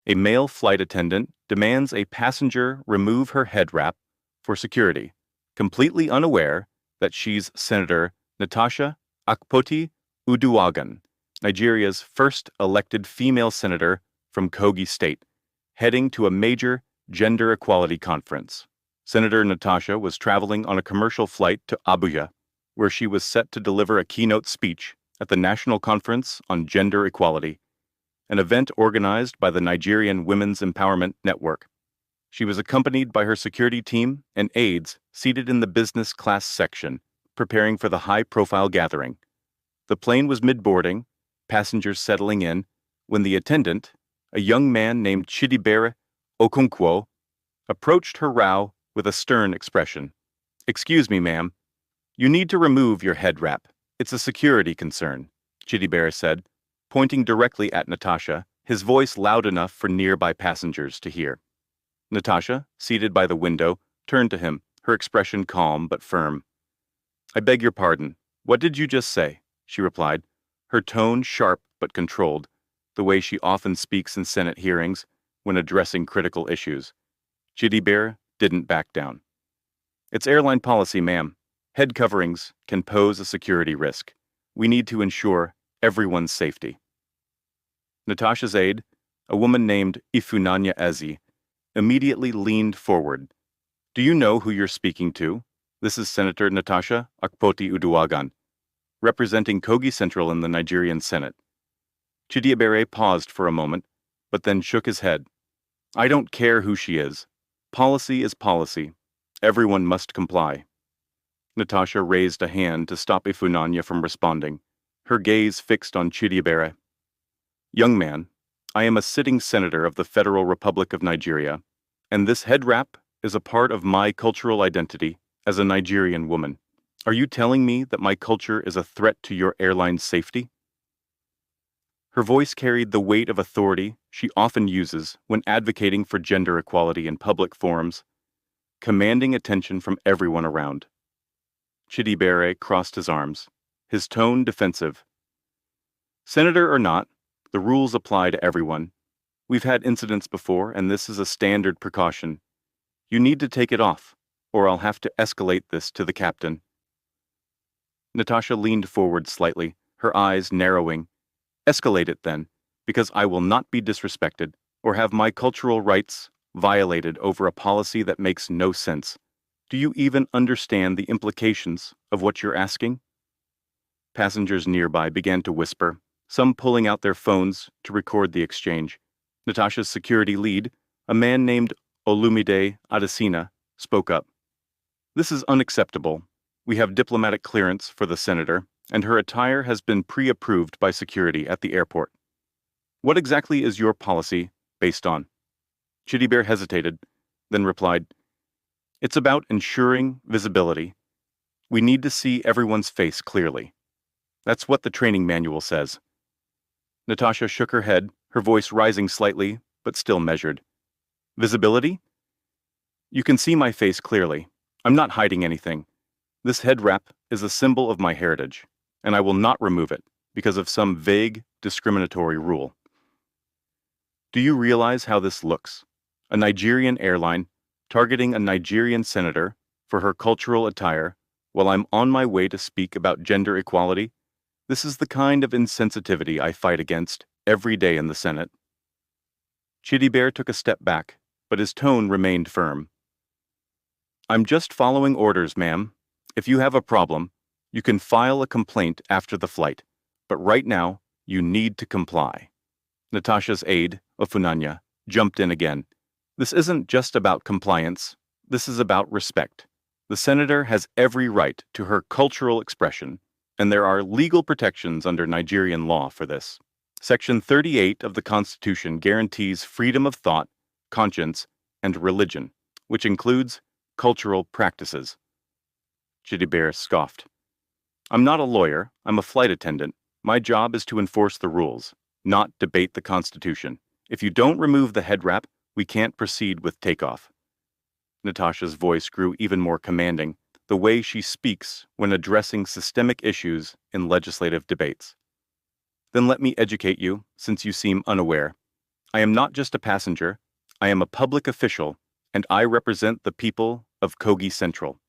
A male flight attendant demands a passenger remove her head wrap for security, completely unaware that she's Senator Natasha Akpoti-Uduaghan, Nigeria's first elected female senator from Kogi State, heading to a major gender equality conference. Senator Natasha was traveling on a commercial flight to Abuja, where she was set to deliver a keynote speech at the National Conference on Gender Equality, an event organized by the Nigerian Women's Empowerment Network. She was accompanied by her security team and aides seated in the business class section, preparing for the high-profile gathering. The plane was mid-boarding, passengers settling in, when the attendant, a young man named Chidibere Okonkwo, approached her bow with a stern expression. "Excuse me, ma'am. You need to remove your head wrap. It's a security concern," Chidibere said, pointing directly at Natasha, his voice loud enough for nearby passengers to hear. Natasha, seated by the window, turned to him, her expression calm but firm. "I beg your pardon. What did you just say?" she replied, her tone sharp but controlled, the way she often speaks in Senate hearings when addressing critical issues. Chidibere didn't back down. "It's airline policy, ma'am. Head coverings can pose a security risk. We need to ensure everyone's safety." Natasha's aide, a woman named Ifunanya Ezi, immediately leaned forward. "Do you know who you're speaking to? This is Senator Natasha Akpoti-Uduaghan, representing Kogi Central in the Nigerian Senate." Chidibere paused for a moment, but then shook his head. "I don't care who she is. Policy is policy. Everyone must comply." Natasha raised a hand to stop Ifunanya from responding, her gaze fixed on Chidibere. "Young man, I am a sitting senator of the Federal Republic of Nigeria, and this head wrap is a part of my cultural identity as a Nigerian woman. Are you telling me that my culture is a threat to your airline's safety?" Her voice carried the weight of authority she often uses when advocating for gender equality in public forums, commanding attention from everyone around. Chidibere crossed his arms, his tone defensive. "Senator or not, the rules apply to everyone. We've had incidents before, and this is a standard precaution. You need to take it off, or I'll have to escalate this to the captain." Natasha leaned forward slightly, her eyes narrowing. "Escalate it then, because I will not be disrespected or have my cultural rights violated over a policy that makes no sense. Do you even understand the implications of what you're asking?" Passengers nearby began to whisper, some pulling out their phones to record the exchange. Natasha's security lead, a man named Olumide Adesina, spoke up. "This is unacceptable. We have diplomatic clearance for the senator, and her attire has been pre-approved by security at the airport. What exactly is your policy based on?" Chidibere hesitated, then replied, "It's about ensuring visibility. We need to see everyone's face clearly. That's what the training manual says." Natasha shook her head, her voice rising slightly, but still measured. "Visibility? You can see my face clearly. I'm not hiding anything. This head wrap is a symbol of my heritage, and I will not remove it because of some vague, discriminatory rule. Do you realize how this looks? A Nigerian airline targeting a Nigerian senator for her cultural attire while I'm on my way to speak about gender equality? This is the kind of insensitivity I fight against every day in the Senate." Chidibere took a step back, but his tone remained firm. "I'm just following orders, ma'am. If you have a problem, you can file a complaint after the flight, but right now, you need to comply." Natasha's aide, Ofunanya, jumped in again. "This isn't just about compliance. This is about respect. The senator has every right to her cultural expression, and there are legal protections under Nigerian law for this. Section 38 of the Constitution guarantees freedom of thought, conscience, and religion, which includes cultural practices." Chidibere scoffed. "I'm not a lawyer, I'm a flight attendant. My job is to enforce the rules, not debate the Constitution. If you don't remove the head wrap, we can't proceed with takeoff." Natasha's voice grew even more commanding, the way she speaks when addressing systemic issues in legislative debates. "Then let me educate you, since you seem unaware. I am not just a passenger, I am a public official, and I represent the people of Kogi Central.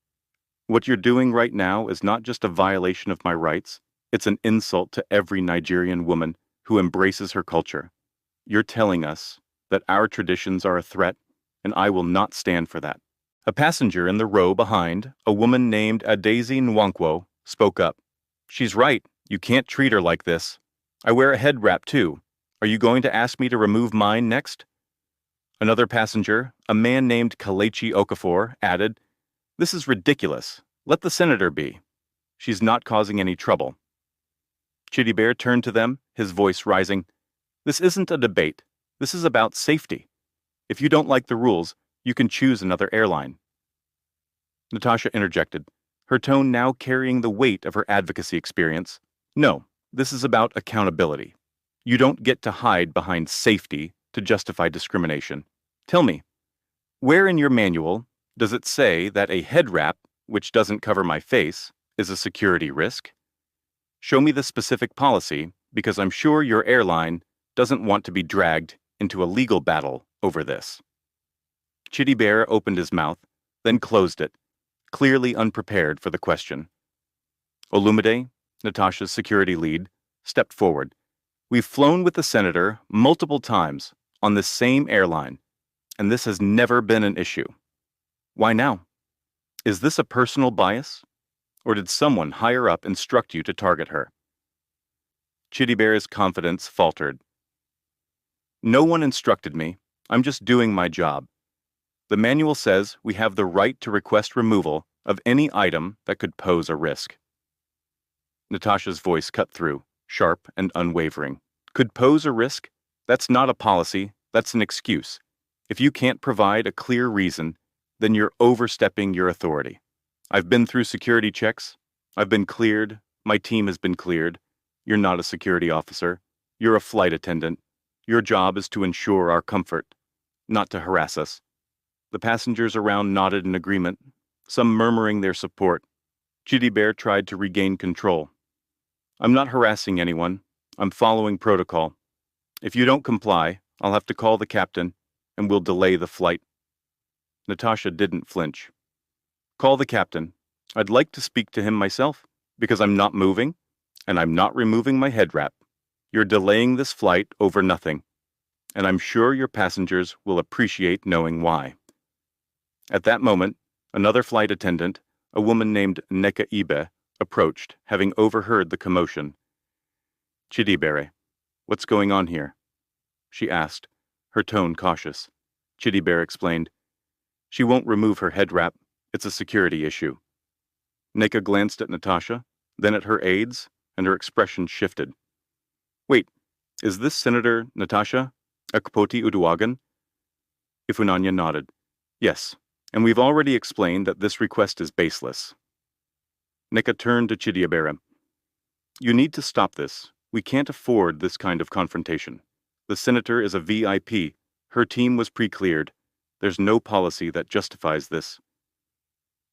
What you're doing right now is not just a violation of my rights, it's an insult to every Nigerian woman who embraces her culture. You're telling us that our traditions are a threat, and I will not stand for that. A passenger in the row behind, a woman named Adaeze Nwankwo, spoke up. She's right. You can't treat her like this. I wear a head wrap too. Are you going to ask me to remove mine next? Another passenger, a man named Kalechi Okafor, added, This is ridiculous. Let the senator be. She's not causing any trouble. Chitty Bear turned to them, his voice rising. This isn't a debate. This is about safety. If you don't like the rules, you can choose another airline. Natasha interjected, her tone now carrying the weight of her advocacy experience. No, this is about accountability. You don't get to hide behind safety to justify discrimination. Tell me, where in your manual does it say that a head wrap, which doesn't cover my face, is a security risk? Show me the specific policy, because I'm sure your airline doesn't want to be dragged into a legal battle over this. Chitty Bear opened his mouth, then closed it, clearly unprepared for the question. Olumide, Natasha's security lead, stepped forward. We've flown with the senator multiple times on this same airline, and this has never been an issue. Why now? Is this a personal bias? Or did someone higher up instruct you to target her? Chitty Bear's confidence faltered. No one instructed me. I'm just doing my job. The manual says we have the right to request removal of any item that could pose a risk. Natasha's voice cut through, sharp and unwavering. Could pose a risk? That's not a policy, that's an excuse. If you can't provide a clear reason, then you're overstepping your authority. I've been through security checks. I've been cleared. My team has been cleared. You're not a security officer. You're a flight attendant. Your job is to ensure our comfort, not to harass us. The passengers around nodded in agreement, some murmuring their support. Chitty Bear tried to regain control. I'm not harassing anyone. I'm following protocol. If you don't comply, I'll have to call the captain, and we'll delay the flight. Natasha didn't flinch. Call the captain. I'd like to speak to him myself, because I'm not moving, and I'm not removing my head wrap. You're delaying this flight over nothing, and I'm sure your passengers will appreciate knowing why. At that moment, another flight attendant, a woman named Neka Ibe, approached, having overheard the commotion. Chitty Bear, what's going on here? She asked, her tone cautious. Chitty Bear explained. She won't remove her head wrap. It's a security issue. Neka glanced at Natasha, then at her aides, and her expression shifted. Wait, is this Senator Natasha Akpoti-Uduaghan? Ifunanya nodded. Yes, and we've already explained that this request is baseless. Neka turned to Chitty Bear. You need to stop this. We can't afford this kind of confrontation. The senator is a VIP. Her team was pre-cleared. There's no policy that justifies this.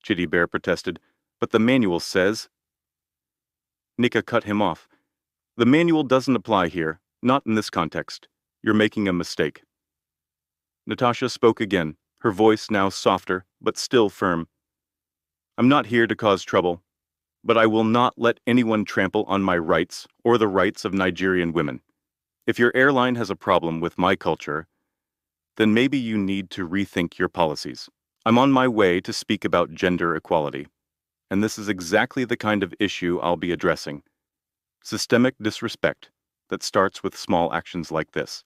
Chitty Bear protested, but the manual says... Neka cut him off. The manual doesn't apply here, not in this context. You're making a mistake. Natasha spoke again, her voice now softer, but still firm. I'm not here to cause trouble, but I will not let anyone trample on my rights or the rights of Nigerian women. If your airline has a problem with my culture, then maybe you need to rethink your policies. I'm on my way to speak about gender equality, and this is exactly the kind of issue I'll be addressing. Systemic disrespect that starts with small actions like this.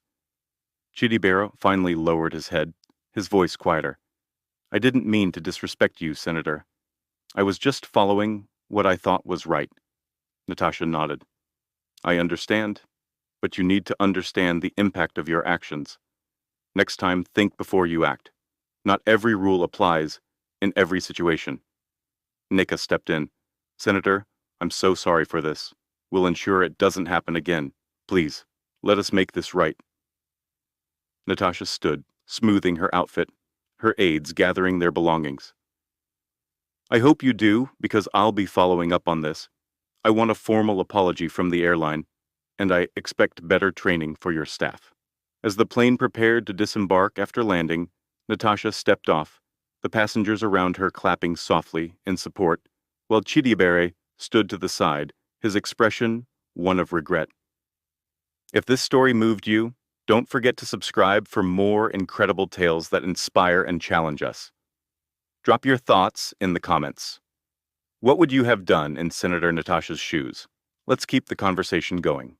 Chitty Bear finally lowered his head, his voice quieter. I didn't mean to disrespect you, Senator. I was just following what I thought was right. Natasha nodded. I understand, but you need to understand the impact of your actions. Next time, think before you act. Not every rule applies in every situation. Neka stepped in. Senator, I'm so sorry for this. We'll ensure it doesn't happen again. Please, let us make this right. Natasha stood, smoothing her outfit, her aides gathering their belongings. I hope you do, because I'll be following up on this. I want a formal apology from the airline, and I expect better training for your staff. As the plane prepared to disembark after landing, Natasha stepped off, the passengers around her clapping softly in support, while Chidibere stood to the side, his expression one of regret. If this story moved you, don't forget to subscribe for more incredible tales that inspire and challenge us. Drop your thoughts in the comments. What would you have done in Senator Natasha's shoes? Let's keep the conversation going.